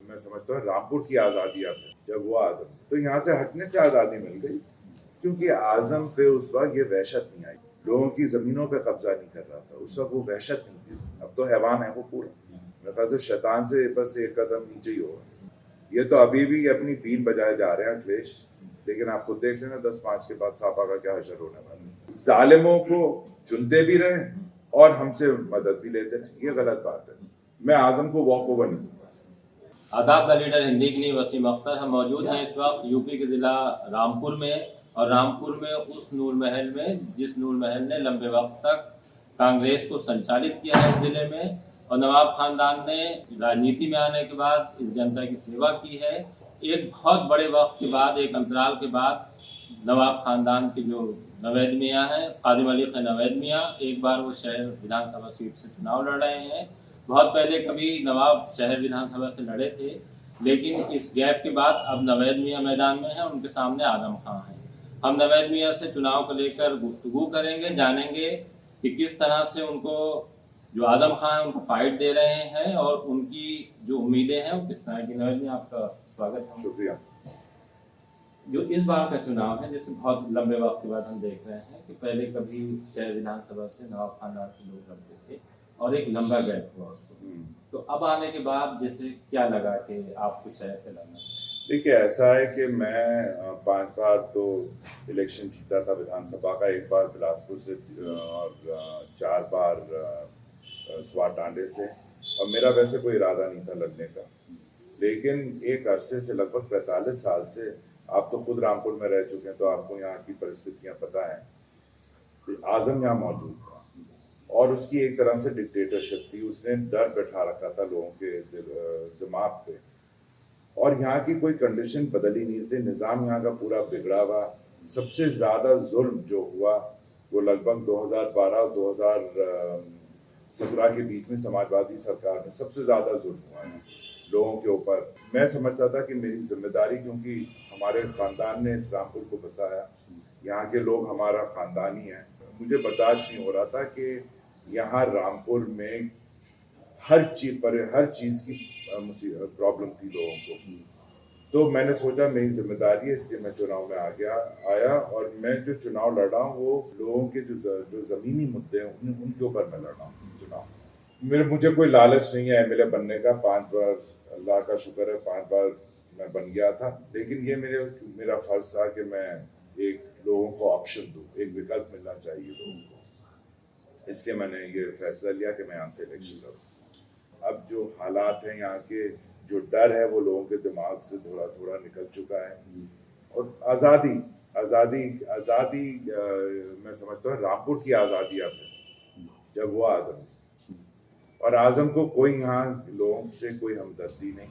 मैं समझता हूँ रामपुर की आज़ादी अब जब वो आज़म तो यहाँ से हटने से आज़ादी मिल गई, क्योंकि आज़म पे उस वक्त ये वहशत नहीं आई, लोगों की ज़मीनों पे कब्जा नहीं कर रहा था, उस वक्त वो वहशत नहीं थी। अब तो हैवान है वो पूरा, मेरे ख्याल से शैतान से बस एक कदम नीचे ही होगा। ये तो अभी भी अपनी बीन बजाए जा रहे हैं अखिलेश, लेकिन आप खुद देख लेना 10 मार्च के बाद सापा का क्या हशर होने वाला है। जालिमों को चुनते भी रहे और हमसे मदद भी लेते रहे, ये गलत बात है। मैं आज़म को वॉक ओवर नहीं दूंगा। आदाब का लीडर हिंदी के लिए वसीम अख्तर हम मौजूद हैं इस वक्त यूपी के ज़िला रामपुर में, और रामपुर में उस नूर महल में जिस नूर महल ने लंबे वक्त तक कांग्रेस को संचालित किया है इस ज़िले में, और नवाब खानदान ने राजनीति में आने के बाद इस जनता की सेवा की है। एक बहुत बड़े वक्त के बाद, एक अंतराल के बाद नवाब खानदान के जो नवेद मियाँ हैं, कादिम अली ख़ान नवेद मियाँ, एक बार वो शहर विधानसभा सीट से चुनाव लड़ रहे हैं। बहुत पहले कभी नवाब शहर विधानसभा से लड़े थे, लेकिन इस गैप के बाद अब नवेद मियाँ मैदान में हैं, उनके सामने आजम खां हैं। हम नवेद मियाँ से चुनाव को लेकर गुफ्तगू करेंगे, जानेंगे कि किस तरह से उनको जो आजम खां हैं उनको फाइट दे रहे हैं और उनकी जो उम्मीदें हैं वो किस तरह की। नवेद मियाँ, आपका स्वागत है। शुक्रिया। जो इस बार का चुनाव है, जैसे बहुत लंबे वक्त के बाद हम देख रहे हैं कि पहले कभी शहर विधानसभा से नवाब खानदान के लोग लड़ते थे और एक लंबा गैप हुआ उसको, तो अब आने के बाद जैसे क्या लगा कि आपको शहर से लड़ना? देखिए, ऐसा है कि मैं 5 बार तो इलेक्शन जीता था विधानसभा का, एक बार बिलासपुर से और 4 बार स्वार टांडे से, और मेरा वैसे कोई इरादा नहीं था लड़ने का, लेकिन एक अरसे से लगभग 45 साल से, आप तो खुद रामपुर में रह चुके हैं तो आपको यहाँ की परिस्थितियाँ पता है। आजम यहाँ मौजूद था और उसकी एक तरह से डिक्टेटरशिप थी, उसने डर बैठा रखा था लोगों के दिमाग पे, और यहाँ की कोई कंडीशन बदली नहीं थी। निज़ाम यहाँ का पूरा बिगड़ा हुआ। सबसे ज़्यादा जुल्म जो हुआ वो लगभग 2012 और 2017 के बीच में समाजवादी सरकार में सबसे ज़्यादा जुल्म हुआ है लोगों के ऊपर। मैं समझता था कि मेरी जिम्मेदारी, क्योंकि हमारे ख़ानदान ने इस रामपुर को बसाया, यहाँ के लोग हमारा ख़ानदानी है, मुझे बर्दाश्त नहीं हो रहा था कि यहाँ रामपुर में हर चीज़ की प्रॉब्लम थी लोगों को। तो मैंने सोचा मेरी जिम्मेदारी है, इसलिए मैं चुनाव में आया और मैं जो चुनाव लड़ रहा हूँ वो लोगों के जो ज़मीनी मुद्दे हैं उनके ऊपर मैं लड़ रहा हूँ चुनाव। मुझे कोई लालच नहीं है एमएलए बनने का। 5 बार, अल्लाह का शुक्र है, 5 बार मैं बन गया था, लेकिन ये मेरा फर्ज था कि मैं एक लोगों को ऑप्शन दूँ, एक विकल्प मिलना चाहिए लोगों को, इसलिए मैंने ये फैसला लिया कि मैं यहाँ से इलेक्शन लड़ूँ। अब जो हालात हैं, यहाँ के जो डर है वो लोगों के दिमाग से थोड़ा थोड़ा निकल चुका है, और आज़ादी मैं समझता हूँ रामपुर की आज़ादी अब है जब वो आज़म, और आज़म को कोई यहाँ लोगों से कोई हमदर्दी नहीं।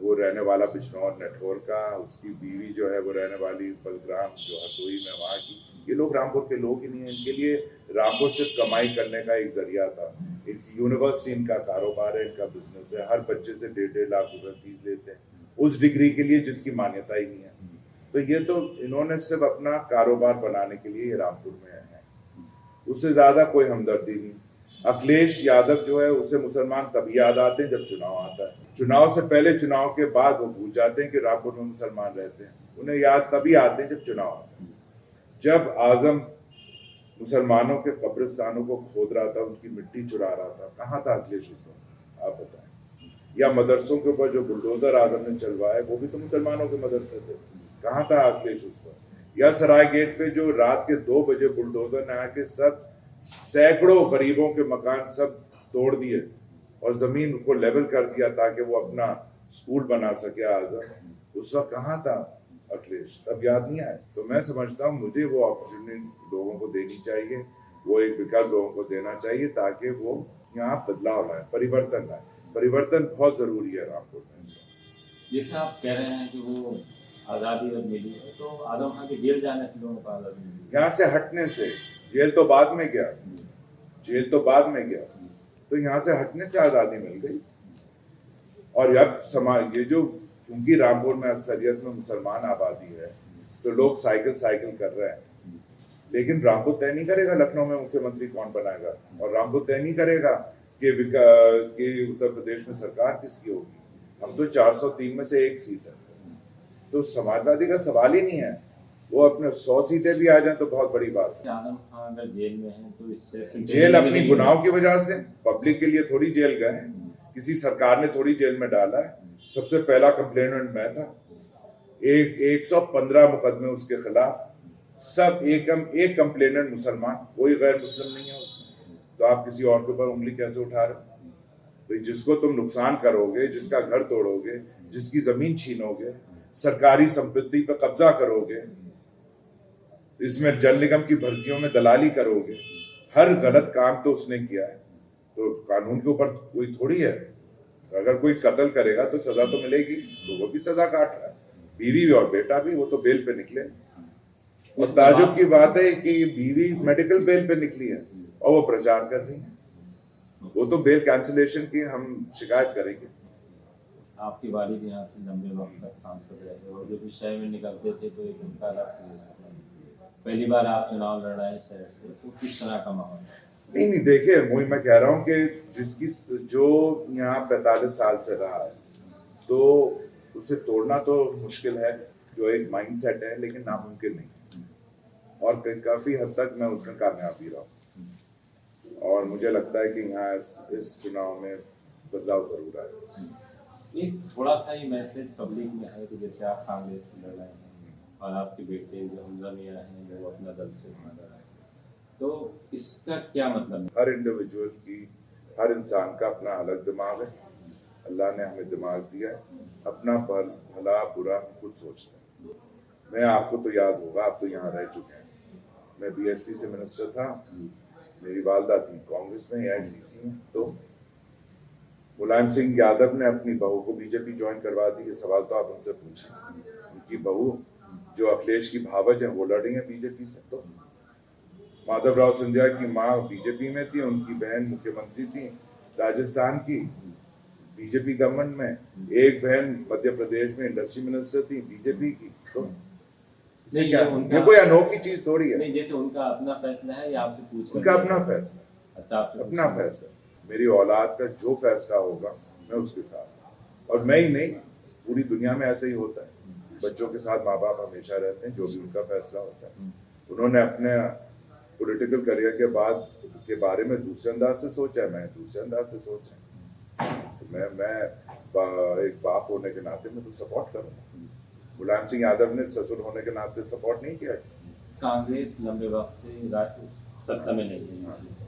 वो रहने वाला बिजनौर नेठौर का, उसकी बीवी जो है वो रहने वाली बलग्राम जो हरदोई में, वहाँ की, ये लोग रामपुर के लोग ही नहीं हैं। इनके लिए रामपुर सिर्फ कमाई करने का एक जरिया था। इनकी यूनिवर्सिटी इनका कारोबार है, इनका बिजनेस है, हर बच्चे से 1.5 लाख रुपए फीस लेते हैं उस डिग्री के लिए जिसकी मान्यता ही नहीं है। तो ये तो इन्होंने सिर्फ अपना कारोबार बनाने के लिए ये रामपुर में है, उससे ज़्यादा कोई हमदर्दी नहीं। अखिलेश यादव जो है उसे मुसलमान तभी याद आते हैं जब चुनाव आता है। चुनाव से पहले, चुनाव के बाद वो भूल जाते हैं कि रामपुर में मुसलमान रहते हैं। उन्हें याद तभी आते हैं जब चुनाव आता है। जब आजम मुसलमानों के कब्रिस्तानों को खोद रहा था, उनकी मिट्टी चुरा रहा था, कहाँ था अखिलेश उस वक्त, आप बताएं। या मदरसों के ऊपर जो बुलडोजर आजम ने चलवाए वो भी तो मुसलमानों के मदरसे थे, कहाँ था अखिलेश उस वक्त। या सराय गेट पे जो रात के 2 बजे बुलडोजर ने आके सब सैकड़ों गरीबों के मकान सब तोड़ दिए और जमीन को लेवल कर दिया ताकि वो अपना स्कूल बना सके आजम, उस वक्त कहाँ था अखिलेश, तब याद नहीं आया। तो मैं समझता हूँ मुझे वो अपॉर्चुनिटी लोगों को देनी चाहिए, वो एक विकल्प लोगों को देना चाहिए ताकि वो यहाँ बदलाव लाए, परिवर्तन लाए। परिवर्तन बहुत जरूरी है रामपुर में। जैसे आप कह रहे हैं कि वो आज़ादी अब मिली है, तो आजम खां के जेल जाने से लोगों को आज़ादी मिली, यहाँ से हटने से, जेल तो बाद में गया, तो यहाँ से हटने से आज़ादी मिल गई। और अब समाज ये जो, क्योंकि रामपुर में अक्सरियत में मुसलमान आबादी है तो लोग साइकिल कर रहे हैं, लेकिन रामपुर तय नहीं करेगा लखनऊ में मुख्यमंत्री कौन बनाएगा, और रामपुर तय नहीं करेगा कि उत्तर प्रदेश में सरकार किसकी होगी। हम तो 403 में से एक सीट है, तो समाजवादी का सवाल ही नहीं है। वो अपने 100 सीटें भी आ जाएं तो बहुत बड़ी बात है। आजम खान अगर जेल में हैं तो इससे जेल अपनी गुनाहों की वजह से, पब्लिक के लिए थोड़ी जेल गए हैं, किसी सरकार ने थोड़ी जेल में डाला है। सबसे पहला कंप्लेनेंट मैं था। 115 मुकदमे उसके खिलाफ, सब एक कंप्लेनेंट मुसलमान, कोई गैर मुस्लिम नहीं है उसमें। तो आप किसी और के ऊपर उंगली कैसे उठा रहे हो? भाई जिसको तुम नुकसान करोगे, जिसका घर तोड़ोगे, जिसकी जमीन छीनोगे, सरकारी संपत्ति पर कब्जा करोगे, इसमें जल निगम की भर्तियों में दलाली करोगे, हर गलत काम तो उसने किया है। तो कानून के ऊपर कोई थोड़ी है। अगर कोई कत्ल करेगा तो सजा तो मिलेगी, तो वो भी सजा काट रहा है, बीवी और बेटा भी, वो तो बेल पे निकले। और ताजुब की बात है कि बीवी मेडिकल बेल पे निकली है और वो प्रचार कर रही है। वो तो बेल कैंसिलेशन की हम शिकायत करेंगे। आपके वालिद यहाँ से लंबे वक्त तक सांसद रहे और जब इस शहर में निकलते थे तो एक उनका अलग पहली बार आप चुनाव लड़ रहे हैं शहर से, तो किस तरह का माहौल? नहीं देखिए, वही मैं कह रहा हूँ कि जिसकी जो यहाँ 45 साल से रहा है तो उसे तोड़ना तो मुश्किल है, जो एक माइंडसेट है, लेकिन नामुमकिन नहीं। और काफी हद तक मैं उसमें कामयाब भी रहा हूँ और मुझे लगता है कि यहाँ इस चुनाव में बदलाव जरूर आए। एक थोड़ा सा ही मैसेज पब्लिक में है कि जैसे आप कांग्रेस से लड़ रहे हैं और आपके बेटे जो हमजा मियां हैं वो अपना दल से लड़ रहे हैं, तो इसका क्या मतलब है? हर इंडिविजुअल की, हर इंसान का अपना अलग दिमाग है। अल्लाह ने हमें दिमाग दिया है, अपना भला बुरा खुद सोचते हैं। मैं, आपको तो याद होगा, आप तो यहाँ रह चुके हैं, मैं बीएसपी से मिनिस्टर था, मेरी वालदा थी कांग्रेस में, एआईसीसी में। तो मुलायम सिंह यादव ने अपनी बहू को बीजेपी ज्वाइन करवा दी। ये सवाल तो आप उनसे पूछें। उनकी बहू जो अखिलेश की भावज है वो लड़ी है बीजेपी से। तो माधवराव सिंधिया की माँ बीजेपी में थी, उनकी बहन मुख्यमंत्री थी राजस्थान की बीजेपी गवर्नमेंट में, एक बहन मध्य प्रदेश में इंडस्ट्री मिनिस्टर थी बीजेपी की। तो नहीं, ये कोई अनोखी चीज थोड़ी है। नहीं, जैसे उनका अपना फैसला है या आपसे पूछ? उनका अपना फैसला। अच्छा, आपसे अपना फैसला। मेरी औलाद का जो फैसला होगा मैं उसके साथ, और मैं ही नहीं, पूरी दुनिया में ऐसे ही होता है। बच्चों के साथ माँ बाप हमेशा रहते हैं, जो भी उनका फैसला होता है। उन्होंने अपने पॉलिटिकल करियर के बारे में दूसरे अंदाज से सोचा, मैं दूसरे अंदाज से सोचा। तो मैं एक बाप होने के नाते मैं तो सपोर्ट करूँगा। मुलायम सिंह यादव ने ससुर होने के नाते सपोर्ट नहीं किया। कांग्रेस लंबे वक्त से सत्ता में नहीं है,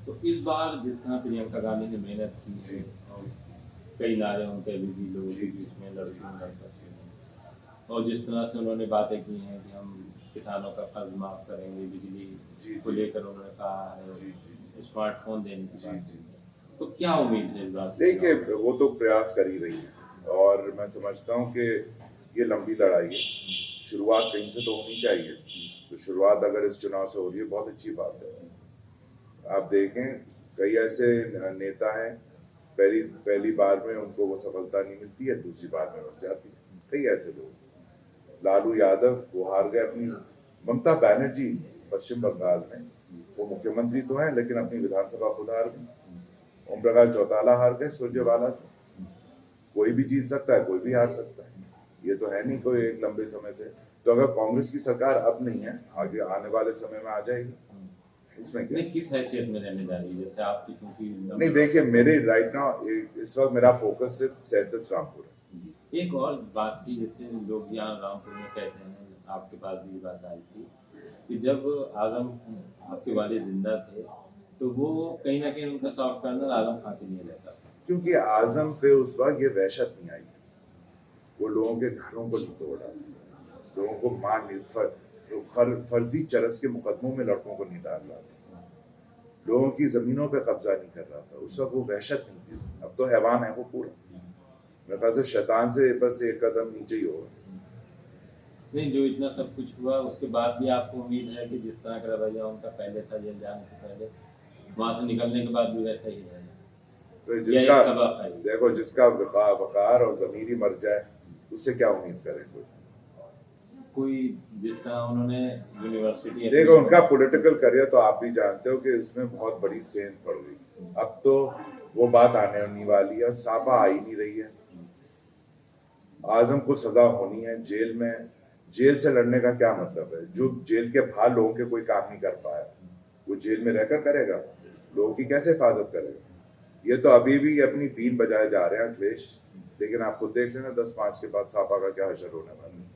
तो इस बार जिस तरह प्रियंका गांधी ने मेहनत की है और कई नारे उनके अभी भी लोगों के बीच में लड़कियों और जिस तरह से उन्होंने बातें की हैं कि हम किसानों का कर्ज माफ करेंगे, बिजली को लेकर उन्होंने कहा है, स्मार्टफोन देने की बात, तो क्या उम्मीद है इस बात? देखिए, वो तो प्रयास कर ही रही है और मैं समझता हूँ कि ये लंबी लड़ाई है, शुरुआत कहीं से तो होनी चाहिए। तो शुरुआत अगर इस चुनाव से हो रही है, बहुत अच्छी बात है। आप देखें, कई ऐसे नेता हैं, पहली बार में उनको वो सफलता नहीं मिलती है, दूसरी बार में मिल जाती है। कई ऐसे लोग, लालू यादव वो हार गए अपनी, ममता बनर्जी पश्चिम बंगाल में वो मुख्यमंत्री तो हैं लेकिन अपनी विधानसभा खुद हार गए। ओम प्रकाश चौटाला हार गए सुरजेवाला से। कोई भी जीत सकता है, कोई भी हार सकता है, ये तो है नहीं कोई एक लंबे समय से। तो अगर कांग्रेस की सरकार अब नहीं है, आगे आने वाले समय में आ जाएगी, इसमें क्या? नहीं, किस हैसियत में रहने जा रही है? जैसे आपकी क्योंकि नहीं देखिए, मेरे राइट नाउ इस वक्त मेरा फोकस सिर्फ 37 रामपुर है। एक और बात थी, जैसे लोग यहाँ रामपुर में कहते हैं, आपके पास भी बात आई थी कि जब आजम आपके वाले जिंदा थे तो वो कहीं ना कहीं उनका सॉफ्ट कार्नर आजम खां के लिए रहता था, क्योंकि आजम पे उस वक्त ये वहशत नहीं आई थी। वो लोगों के घरों को नहीं तोड़ा, लोगों को मार नहीं, फर्जी चरस के मुकदमों में लड़कों को नहीं डाल रहा था, लोगों की जमीनों पे कब्जा नहीं कर रहा था। उस वक्त वो वहशत नहीं थी। अब तो हैवान है वो पूरा। मेरे ख्याल से शैतान से बस एक कदम नीचे ही होगा। नहीं, जो इतना सब कुछ हुआ उसके बाद भी आपको उम्मीद है कि जिस तरह का रवैया उनका पहले था जेल जाने से पहले, वहां से निकलने के बाद भी वैसा ही रहेगा? तो देखो, जिसका वकार और ज़मीर ही मर जाए उससे क्या उम्मीद करें? कोई जिस तरह उन्होंने यूनिवर्सिटी, देखो उनका पॉलिटिकल करियर तो आप भी जानते हो कि इसमें बहुत बड़ी सेंध पड़ गई। अब तो वो बात आने वाली है, सापा आ ही नहीं रही है। आजम को सजा होनी है जेल में। जेल से लड़ने का क्या मतलब है? जो जेल के बाहर लोगों के कोई काम नहीं कर पाया वो जेल में रहकर करेगा? लोगों की कैसे हिफाजत करेगा? ये तो अभी भी अपनी बीन बजाए जा रहे हैं अखिलेश, लेकिन आप खुद देख लेना 10-5 के बाद सापा का क्या हशर होने वाला है।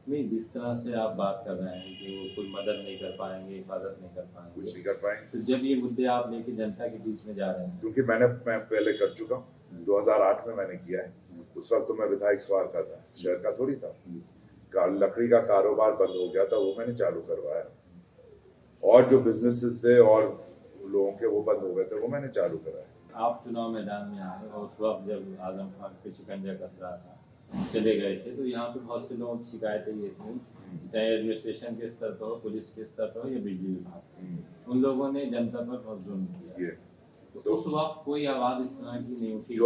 नहीं, जिस तरह से आप बात कर रहे हैं कि वो कोई मदद नहीं कर पाएंगे, हिफाजत नहीं कर पाएंगे, कुछ नहीं कर पाएंगे। तो जब ये मुद्दे आप लेके जनता के बीच में जा रहे हैं, क्योंकि मैं पहले कर चुका हूँ, 2008 में मैंने किया है। उस वक्त तो मैं विधायक स्वार का था, शहर का थोड़ी था। लकड़ी का कारोबार बंद हो गया था, वो मैंने चालू करवाया। और जो बिजनेसेस थे और लोगों के वो बंद हो गए थे, वो मैंने चालू कराया। आप चुनाव मैदान में आए और उस वक्त जब आजम खान पे शिकंजा कस रहा था, चले गए थे, तो यहाँ पे बहुत से लोगों की शिकायतें ये थी, चाहे एडमिनिस्ट्रेशन के स्तर पर हो, पुलिस के स्तर पर हो या बिजली विभाग, उन लोगों ने जनता पर बहुत जुल्म किया। तो उस वक्त कोई आवाज इस तरह की नहीं उठी। जो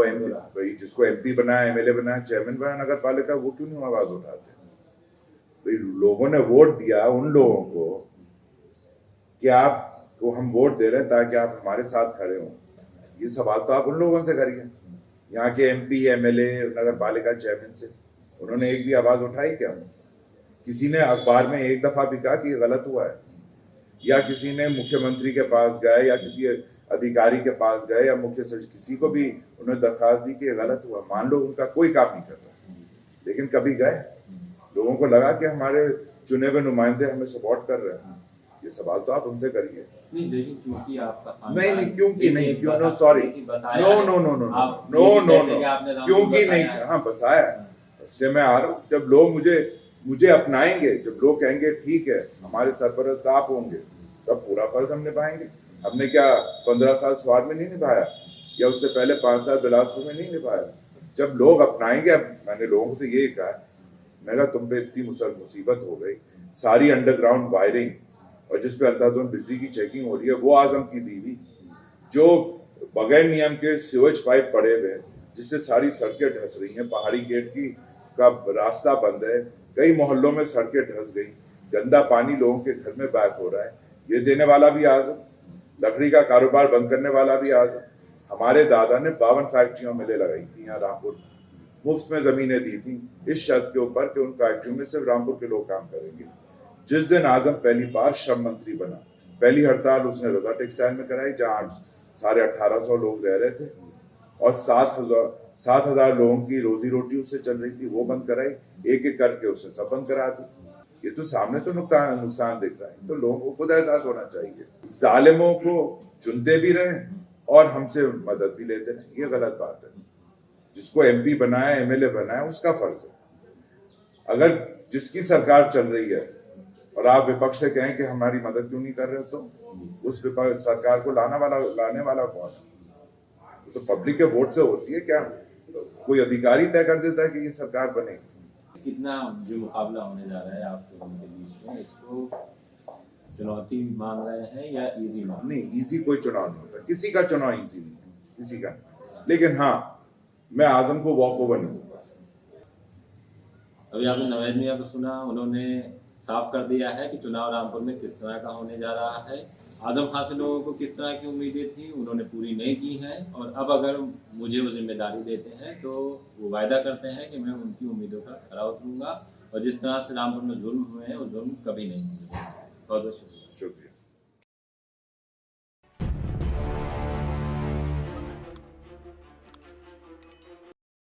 भाई जिसको MP बनाया, MLA बनाया, चेयरमैन बनाया नगर पालिका, वो क्यों नहीं आवाज उठाते? भाई लोगों ने वोट दिया उन लोगों को कि आपको हम वोट दे रहे हैं ताकि आप हमारे साथ खड़े हों। ये सवाल तो आप उन लोगों से करिए, यहाँ के MP, MLA, नगर पालिका चेयरमैन से। उन्होंने एक भी आवाज उठाई क्या? किसी ने अखबार में एक दफा भी कहा कि ये गलत हुआ है? या किसी ने मुख्यमंत्री के पास गए या किसी अधिकारी के पास गए या मुख्य सचिव, किसी को भी उन्होंने दरखास्त दी कि ये गलत हुआ? मान लो उनका कोई काम नहीं कर रहा, लेकिन कभी गए? लोगों को लगा कि हमारे चुने हुए नुमाइंदे हमें सपोर्ट कर रहे हैं? ये सवाल तो आप उनसे करिए। नहीं, लेकिन क्योंकि आपका नहीं, क्योंकि नहीं, क्यों? नो, सॉरी, नो, क्योंकि नहीं। हाँ, बसाया, इसलिए मैं आ रहा हूँ। जब लोग मुझे अपनाएंगे, जब लोग कहेंगे ठीक है हमारे सरपरस्त आप होंगे, तब पूरा फर्ज हम निभाएंगे। हमने क्या 15 साल स्वार में नहीं निभाया, या उससे पहले 5 साल बिलासपुर में नहीं निभाया? जब लोग अपनाएंगे, मैंने लोगों से यही कहा, मैंने तुम पे इतनी मुसीबत हो गई, सारी अंडरग्राउंड वायरिंग और जिसपे अंधाधुंध बिजली की चेकिंग हो रही है वो आजम की दीवी, जो बगैर नियम के सीवेज पाइप पड़े हुए जिससे सारी सड़कें ढस रही हैं, पहाड़ी गेट का रास्ता बंद है, कई मोहल्लों में सड़कें ढस गई, गंदा पानी लोगों के घर में बैक हो रहा है, ये देने वाला भी आजम, लकड़ी का कारोबार बंद करने वाला भी आजम। हमारे दादा ने 52 फैक्ट्रियों में लगाई थी यहाँ रामपुर, मुफ्त में जमीनें दी थी इस शर्त के ऊपर कि उन फैक्ट्रियों में सिर्फ रामपुर के लोग काम करेंगे। जिस दिन आजम पहली बार श्रम मंत्री बना, पहली हड़ताल उसने रजा टेक्सटाइल में कराई, जहां 1850 लोग रह रहे थे और 7,000 लोगों की रोजी रोटी उससे चल रही थी, वो बंद कराई। एक एक करके उसने सब बंद करा दी। ये तो सामने से नुकसान दिख रहा है, तो लोगों को खुद एहसास होना चाहिए। जालिमों को चुनते भी रहे और हमसे मदद भी लेते रहे, ये गलत बात है। जिसको MP बनाया, MLA बनाया, उसका फर्ज है। अगर जिसकी सरकार चल रही है और आप विपक्ष से कहें कि हमारी मदद क्यों नहीं कर रहे हो, तो उस विपक्ष सरकार को लाने वाला कौन है? तो पब्लिक के वोट से होती है क्या? कोई अधिकारी तय कर देता है कि ये सरकार बनेगी? कितना जो मुकाबला होने जा रहा है आप लोगों के बीच में, इसको चुनौती मान रहे हैं या इजी मान? नहीं, इजी कोई चुनाव नहीं होता, किसी का चुनाव इजी नहीं, किसी का। लेकिन हाँ, मैं आजम को वॉक ओवर नहीं दूंगा। अभी आपने नवेद मियां को सुना, उन्होंने साफ कर दिया है कि चुनाव रामपुर में किस तरह का होने जा रहा है। आजम खान से लोगों को किस तरह की उम्मीदें थी उन्होंने पूरी नहीं की हैं, और अब अगर मुझे वो जिम्मेदारी देते हैं तो वो वायदा करते हैं कि मैं उनकी उम्मीदों पर खरा उतरूंगा और जिस तरह से रामपुर में जुल्म हुए हैं वो जुल्म कभी नहीं होंगे। बहुत बहुत शुक्रिया।